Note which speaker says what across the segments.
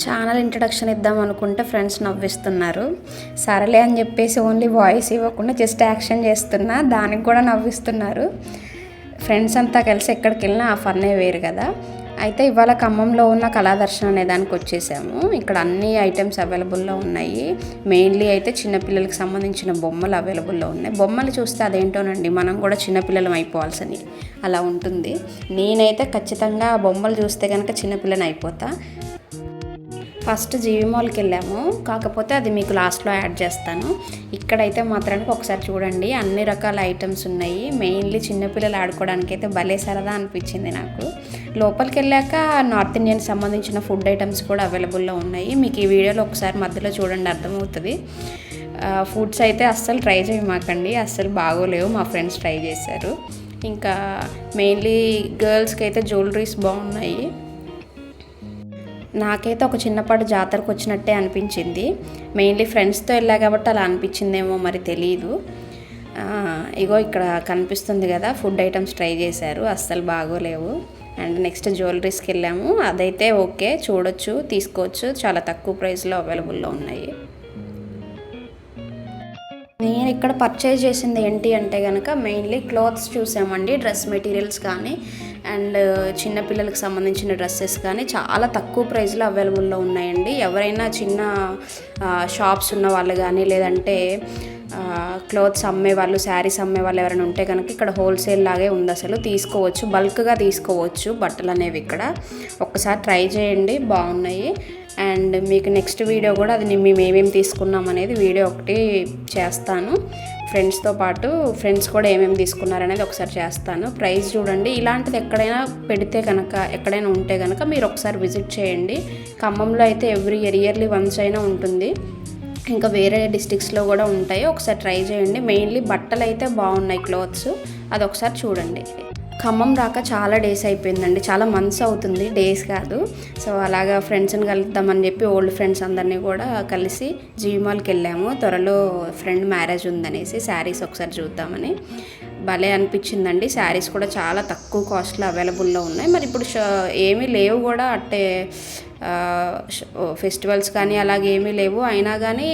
Speaker 1: Channel introduction ఇద్దాం అనుకుంటే friends నవ్విస్తున్నారు. సరేలే అని చెప్పేసి ఓన్లీ వాయిస్ ఇవ్వకుండా జస్ట్ యాక్షన్ చేస్తున్నా, దానికి కూడా నవ్విస్తున్నారు. ఫ్రెండ్స్ అంతా కలిసి ఎక్కడికి వెళ్ళినా ఆ ఫన్నే వేరు కదా. అయితే ఇవాళ ఖమ్మంలో ఉన్న కళాదర్శనం అనే దానికి వచ్చేసాము. ఇక్కడ అన్ని ఐటమ్స్ అవైలబుల్లో ఉన్నాయి. మెయిన్లీ అయితే చిన్నపిల్లలకి సంబంధించిన బొమ్మలు అవైలబుల్లో ఉన్నాయి. బొమ్మలు చూస్తే అదేంటోనండి, మనం కూడా చిన్నపిల్లలం అయిపోవాల్సని అలా ఉంటుంది. నేనైతే ఖచ్చితంగా బొమ్మలు చూస్తే కనుక చిన్నపిల్లని అయిపోతా. ఫస్ట్ జీవి మాల్కి వెళ్ళాము, కాకపోతే అది మీకు లాస్ట్లో యాడ్ చేస్తాను. ఇక్కడైతే మాత్రానికి ఒకసారి చూడండి, అన్ని రకాల ఐటమ్స్ ఉన్నాయి. మెయిన్లీ చిన్నపిల్లలు ఆడుకోవడానికి అయితే భలే సరదా అనిపించింది నాకు. లోపలికి వెళ్ళాక నార్త్ ఇండియన్ సంబంధించిన ఫుడ్ ఐటమ్స్ కూడా అవైలబుల్లో ఉన్నాయి. మీకు ఈ వీడియోలో ఒకసారి మధ్యలో చూడండి, అర్థమవుతుంది. ఫుడ్స్ అయితే అస్సలు ట్రై చేయమాకండి, అస్సలు బాగోలేవు. మా ఫ్రెండ్స్ ట్రై చేశారు. ఇంకా మెయిన్లీ గర్ల్స్కి అయితే జ్యువెలరీస్ బాగున్నాయి. నాకైతే ఒక చిన్నపాటి జాతరకు వచ్చినట్టే అనిపించింది. మెయిన్లీ ఫ్రెండ్స్తో వెళ్ళా కాబట్టి అలా అనిపించిందేమో మరి తెలియదు. ఇగో ఇక్కడ కనిపిస్తుంది కదా, ఫుడ్ ఐటమ్స్ ట్రై చేశారు, అస్సలు బాగోలేవు. అండ్ నెక్స్ట్ జ్యువెలరీస్కి వెళ్ళాము. అదైతే ఓకే, చూడొచ్చు, తీసుకోవచ్చు, చాలా తక్కువ ప్రైస్లో అవైలబుల్లో ఉన్నాయి. నేను ఇక్కడ పర్చేజ్ చేసింది ఏంటి అంటే కనుక మెయిన్లీ క్లాత్స్ చూసామండి. డ్రెస్ మెటీరియల్స్ కానీ అండ్ చిన్నపిల్లలకు సంబంధించిన డ్రెస్సెస్ కానీ చాలా తక్కువ ప్రైస్లో అవైలబుల్లో ఉన్నాయండి. ఎవరైనా చిన్న షాప్స్ ఉన్న వాళ్ళు కానీ లేదంటే క్లాత్స్ అమ్మేవాళ్ళు, శారీస్ అమ్మేవాళ్ళు ఎవరైనా ఉంటే కనుక ఇక్కడ హోల్సేల్ లాగే ఉంది. అసలు తీసుకోవచ్చు, బల్క్గా తీసుకోవచ్చు బట్టలు అనేవి. ఇక్కడ ఒక్కసారి ట్రై చేయండి, బాగున్నాయి. అండ్ మీకు నెక్స్ట్ వీడియో కూడా అది మేము ఏమేమి తీసుకున్నాం అనేది వీడియో ఒకటి చేస్తాను. ఫ్రెండ్స్తో పాటు ఫ్రెండ్స్ కూడా ఏమేమి తీసుకున్నారనేది ఒకసారి చేస్తాను. ప్రైస్ చూడండి, ఇలాంటిది ఎక్కడైనా పెడితే కనుక, ఎక్కడైనా ఉంటే కనుక మీరు ఒకసారి విజిట్ చేయండి. ఖమ్మంలో అయితే ఇయర్లీ వన్స్ అయినా ఉంటుంది. ఇంకా వేరే డిస్ట్రిక్ట్స్లో కూడా ఉంటాయి, ఒకసారి ట్రై చేయండి. మెయిన్లీ బట్టలు అయితే బాగున్నాయి, క్లాత్స్, అది ఒకసారి చూడండి. ఖమ్మం రాక చాలా డేస్ అయిపోయిందండి, చాలా మంత్స్ అవుతుంది, డేస్ కాదు. సో అలాగా ఫ్రెండ్స్ని కలుద్దామని చెప్పి ఓల్డ్ ఫ్రెండ్స్ అందరినీ కూడా కలిసి జీవి మాల్కి వెళ్ళాము. త్వరలో ఫ్రెండ్ మ్యారేజ్ ఉందనేసి శారీస్ ఒకసారి చూద్దామని. భలే అనిపించిందండి. శారీస్ కూడా చాలా తక్కువ కాస్ట్లో అవైలబుల్లో ఉన్నాయి. మరి ఇప్పుడు ఏమీ లేవు కూడా, అంటే ఫెస్టివల్స్ కానీ అలాగే ఏమీ లేవు. అయినా కానీ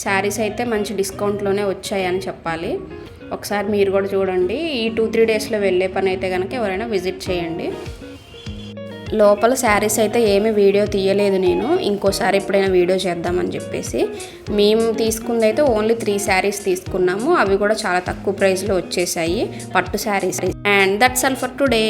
Speaker 1: శారీస్ అయితే మంచి డిస్కౌంట్లోనే వచ్చాయని చెప్పాలి. ఒకసారి మీరు కూడా చూడండి. ఈ 2-3 డేస్లో వెళ్ళే పని అయితే కనుక ఎవరైనా విజిట్ చేయండి. లోపల శారీస్ అయితే ఏమీ వీడియో తీయలేదు నేను, ఇంకోసారి ఎప్పుడైనా వీడియో చేద్దామని చెప్పేసి. మేము తీసుకుంది అయితే ఓన్లీ 3 శారీస్ తీసుకున్నాము. అవి కూడా చాలా తక్కువ ప్రైస్లో వచ్చేసాయి, పట్టు saris. And that's all for today.